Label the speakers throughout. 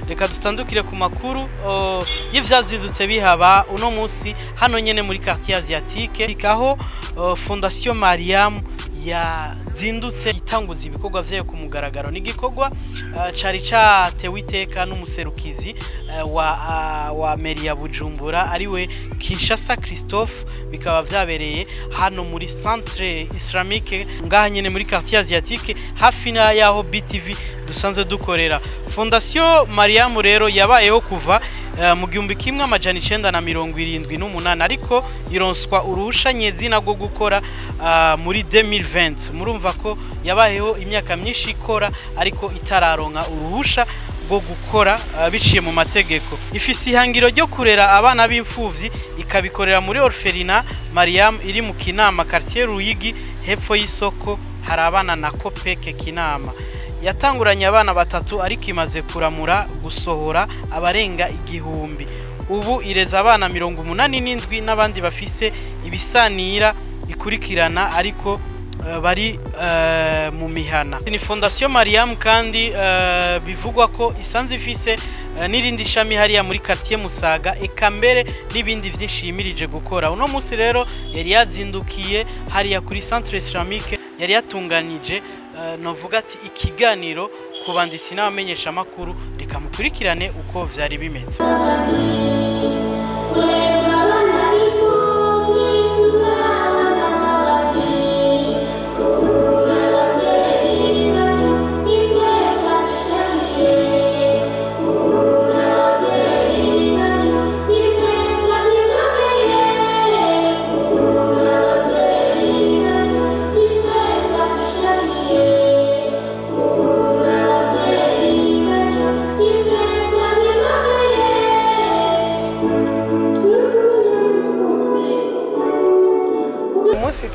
Speaker 1: reka dutandukire ku makuru y'ivyazindutse bihaba uno munsi hano nyene muri quartier asiatique bikaho Fondation Mariam yazindutse itanguza ibikorwa vyayo ku mugaragaro n'igikorwa cari catewe iteka n'umuserukizi wa mairie ya Bujumbura ariwe Kinshasa Christophe bikaba vyabereye hano muri centre islamique ngaha nyene muri quartier asiatique hafi na yaho BTV dusanzwe dukorera. Fondation Mariam rero yabayeho kuva mu 1978 ariko ironswa uruhusha nyezina rwo gukora muri 2020. Murumva ko yabayeho imyaka myinshi ikora ariko itararonka uruhusha rwo gukora biciye mu mategeko. Ifise ihangiro ryo kurera abana b'imfuvyi ikabikorera muri Orphelina Mariam iri mu Kinama quartier Ruyigi hepfo y'isoko hari abana na Kopeke Kinama. Yatanguranye abana batatu ariko imaze kuramura gusohora abarenga igihumbi. Ubu ireza abana 87 n'abandi bafise ibisanira ikurikirana ariko bari mu mihana. Ni Fondation Mariam kandi bivugwa ko isanzwe ifise n'irindi shami hariya muri quartier Musaga eka mbere n'ibindi vyinshi yimirije gukora. Uno munsi rero yari yazindukiye hariya kuri centre islamique yari yatunganije novuga ati ikiganiro kubandisi n'abamenyesha makuru reka mukurikirane uko vyari bimeze.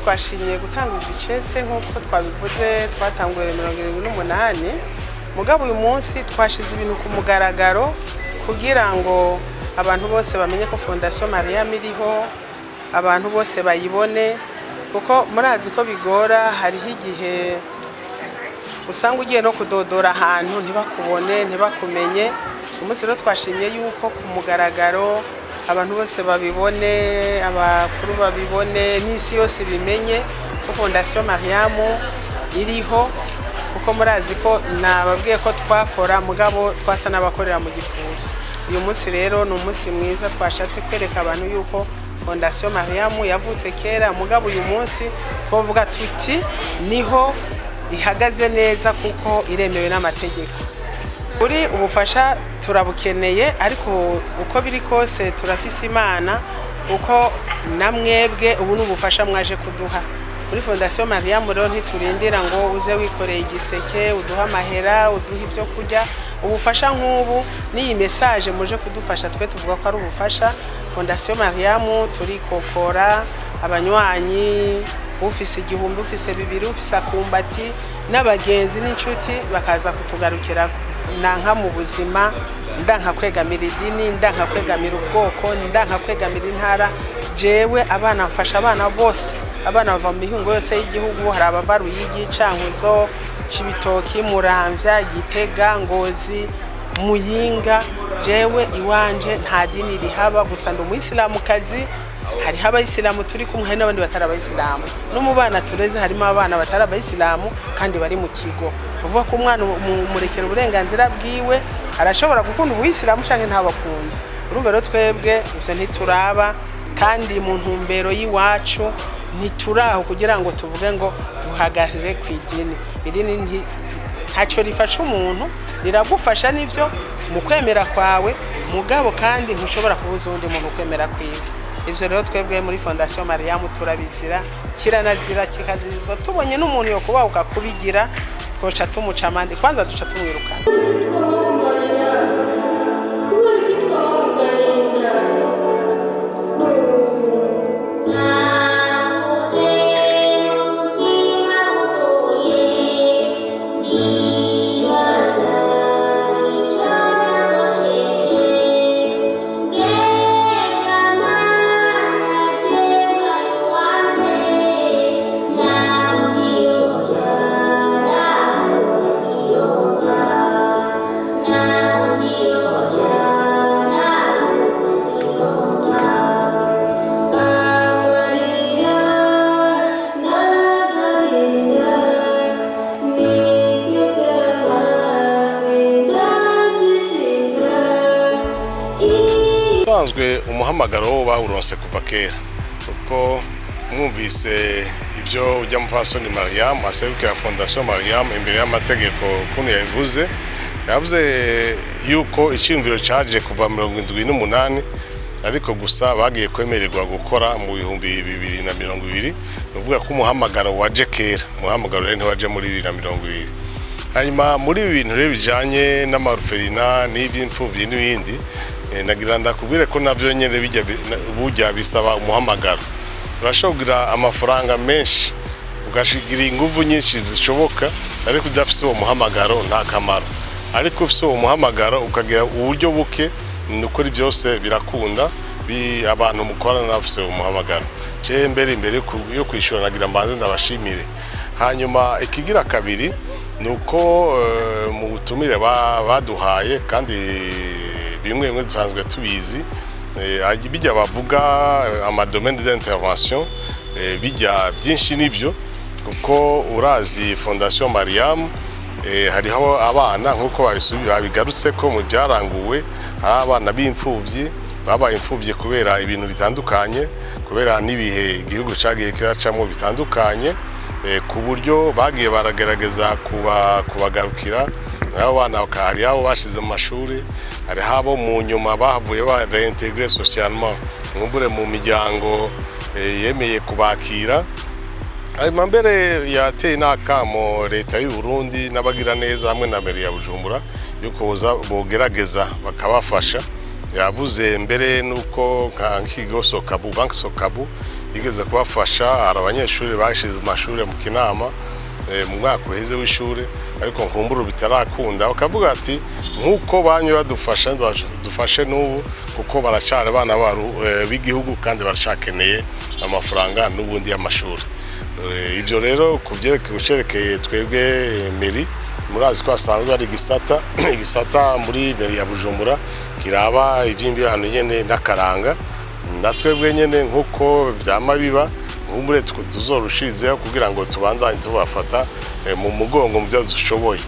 Speaker 2: Twashimye gutanguza icese nk'uko twabivuze twatanguriye 78 mugabo uyu munsi twashize ibintu ku mugaragaro kugira ngo abantu bose bamenye ko Fondation Mariam iriho, abantu bose bayibone kuko murazi ko bigora hariho igihe usanga ugiye no kudodora ahantu ntibakubone ntibakumenye. Umunsi rero twashimye yuko ku mugaragaro abantu bose babibone, abakuru babibone, n'isi yose bimenye ko Fondation Mariam iriho kuko murazi ko nababwiye ko twakora mugabo twasa n'abakorera mu gifuzo. Uyu munsi rero ni umunsi mwiza twashatse kwereka abantu yuko Fondation Mariam yavutse kera mugabo uyu munsi twovuga tuti niho ihagaze neza kuko iremewe n'amategeko. Uri ubufasha turabukeneye ariko uko biri kose turafise Imana uko namwebwe ubu n'ubufasha mwaje kuduha muri Fondation Mariam rero ntiturindira ngo uze wikoreye igiseke uduha amahera uduha ivyo kurya. Ubufasha nk'ubu ni message muje kudufasha twe tuvuga ko ari ubufasha. Fondation Mariam turi kokora abanywanyi ufise igihumbi ufise bibiri ufise akumbati n'abagenzi n'inshuti bakaza kutugarukira nanka mu buzima ndanka kwegamira idini ndanka kwegamira ubwoko ndanka kwegamira intara. Jewe abana mfasha abana bose, abana bava mu mihingo yose y'igihugu, hari abava Ruyigi, Cankuzo, Cibitoki, Muramvya, Gitega, Ngozi, Muyinga. Jewe iwanje nta dini rihaba gusa ndo umuyisilamukazi. Hari abayisilamu turi kumwe hari n'abandi batari abayisilamu no mu bana tureze harimo abana batari abayisilamu kandi bari mu kigo. Uvuga ko umwana murekera uburenganzira bwiwe arashobora gukunda ubuyisilamu canke ntabakunda. Urumva rero twebwe ivyo ntituraba kandi mu ntumbero yiwacu ntituraho kugira ngo tuvuge ngo duhagaze ku idini. Idini ntaco rifasha umuntu, riragufasha nivyo mu kwemera kwawe mugabo kandi ntushobora kubuza undi muntu kwemera kwiwe. Ivyo rero twebwe muri Fondation Mariam turabizira kiranazira kikazirizwa tubonye n'umuntu yo kuba ukakubigira twoca tumuca amande kwanza duca tumwirukana.
Speaker 3: musanzwe umuhamagaro bawuronse kuva kera kuko mwumvise ibyo ujya mu pasoni Mariam aserukira Fondation Mariam imbere y'amategeko kuntu yavuze yuko icyumviro cyaje kuva 78 ariko gusa bagiye kwemererwa gukora mu 2020 nuvuga ko umuhamagaro waje kera umuhamagaro rero ntiwaje muri 2020 hanyuma muri ibi bintu rero bijanye n'amaruferina n'iby'imfuvyi n'ibindi nagira ndakubwire ko navyo nyene bijya bisaba umuhamagaro urashobora amafaranga menshi ugashigira inguvu nyinshi zishoboka ariko udafise uwo muhamagaro nta kamaro ariko ufise uwo muhamagaro ukagira uburyo buke nukuri byose birakunda abantu mukorana nafise uwo muhamagaro je imbere yo kwishura nagira mbanze ndabashimire hanyuma ikigira kabiri nuko mu butumire baduhaye kandi bimwe dusanzwe tubizi bijya bavuga amadomaine d'intervention bijya byinshi nibyo kuko urazi Fondation Mariam hariho abana nkuko babigarutse ko mu byaranguwe hari abana b'imfuvyi babaye imfuvyi kubera ibintu bitandukanye kubera nibihe igihugu cyagiye kiracamo bitandukanye ku buryo bagiye baragerageza kubagarukira abo bana bakari abo bashize mu mashuri hari habo mu nyuma bahavuye ba réintégrer socialement ngumbure mu miryango yemeye kubakira hanyuma mbere yateye n'akamo leta y'u Burundi n'abagira neza hamwe na meri ya Bujumbura yuko bogerageza bakabafasha yavuze mbere nuko nk'ikigo Sokabu Bank Sokabu igeze kubafasha hari abanyeshuri bashize mu mashuri mu Kinama mu mwaka uheze w'ishuri ariko nkumbura bitarakunda bakavuga ati nkuko banyu badufasha dufashe n'ubu kuko baracana abana b'igihugu kandi barashakeneye amafaranga n'ubundi y'amashuri ibyo rero kuvyerekeye twebwe meri murazi ko asanzwe ari igisata muri meri ya Bujumbura kiraba ivyimbi hano nyene n'akaranga natwebwe nyene nkuko byama biba umure tuzorushizeho kugira ngo tubandanye tubafata mu mugongo mu byo dushoboye